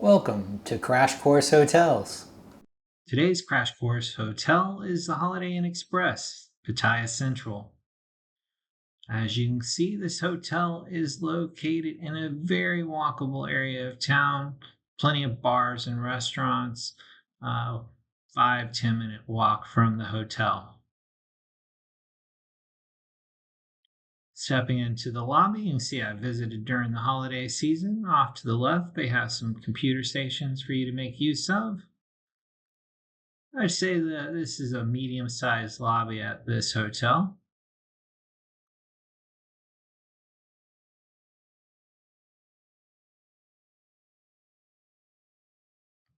Welcome to Crash Course Hotels. Today's Crash Course hotel is the Holiday Inn Express, Pattaya Central. As you can see, this hotel is located in a very walkable area of town, plenty of bars and restaurants, 5-10 minute walk from the hotel. Stepping into the lobby, you can see I visited during the holiday season. Off to the left, they have some computer stations for you to make use of. I'd say that this is a medium sized lobby at this hotel.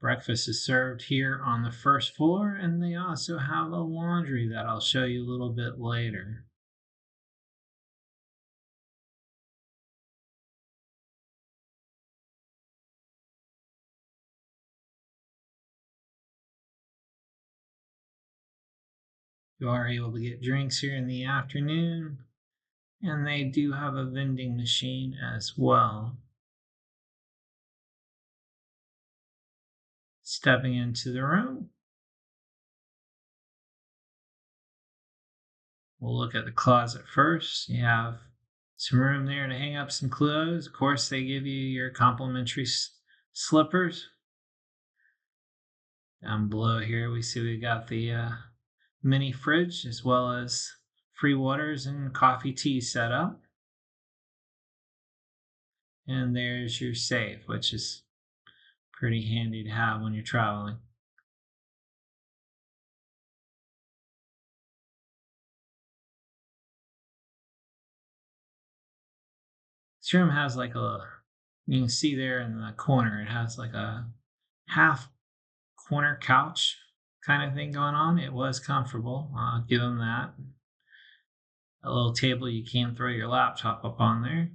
Breakfast is served here on the first floor, and they also have a laundry that I'll show you a little bit later. You are able to get drinks here in the afternoon, and they do have a vending machine as well. Stepping into the room, we'll look at the closet first. You have some room there to hang up some clothes. Of course, they give you your complimentary slippers. Down below here, we see we got the mini fridge as well as free waters and coffee tea set up. And there's your safe, which is pretty handy to have when you're traveling. This room has you can see there in the corner, it has like a half corner couch kind of thing going on. It was comfortable. I'll give them that. A little table you can throw your laptop up on there.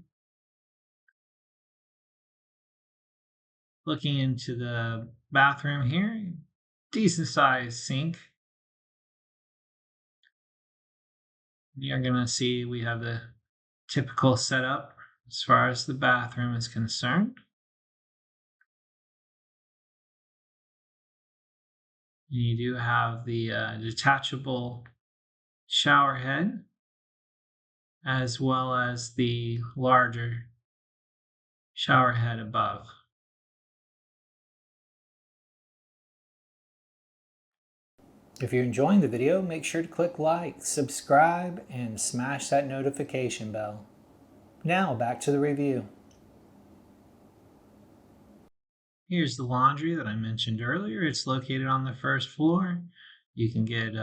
Looking into the bathroom here, decent sized sink. You're going to see we have the typical setup as far as the bathroom is concerned. You do have the detachable shower head as well as the larger shower head above. If you're enjoying the video, make sure to click like, subscribe, and smash that notification bell. Now back to the review. Here's the laundry that I mentioned earlier. It's located on the first floor. You can get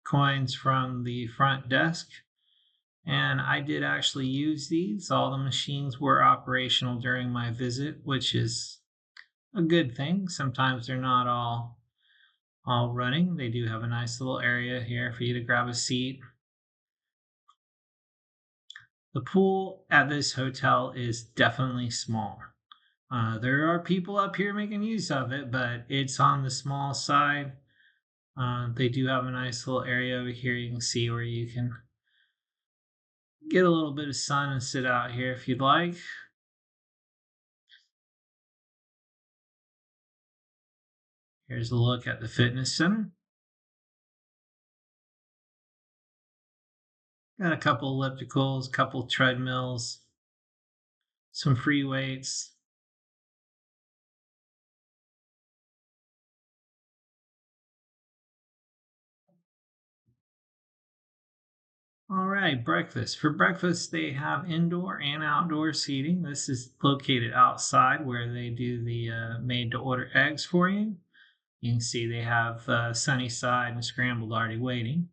coins from the front desk. And I did actually use these. All the machines were operational during my visit, which is a good thing. Sometimes they're not all running. They do have a nice little area here for you to grab a seat. The pool at this hotel is definitely small. There are people up here making use of it, but it's on the small side. They do have a nice little area over here you can see where you can get a little bit of sun and sit out here if you'd like. Here's a look at the fitness center. Got a couple ellipticals, a couple treadmills, some free weights. All right, breakfast. For breakfast, they have indoor and outdoor seating. This is located outside where they do the made to order eggs for you. You can see they have sunny side and scrambled already waiting.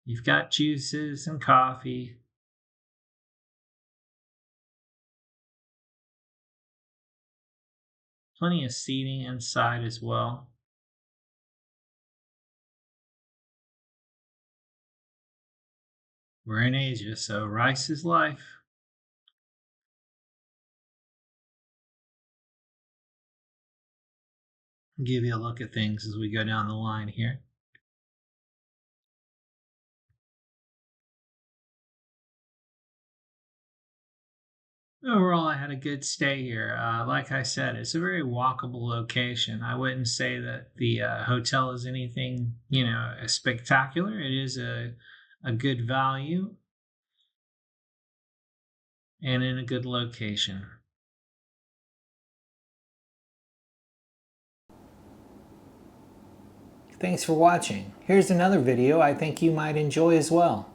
You've got juices and coffee. Plenty of seating inside as well. We're in Asia, so rice is life. I'll give you a look at things as we go down the line here. Overall, I had a good stay here. Like I said, it's a very walkable location. I wouldn't say that the hotel is anything, spectacular. It is a good value and in a good location. Thanks for watching. Here's another video I think you might enjoy as well.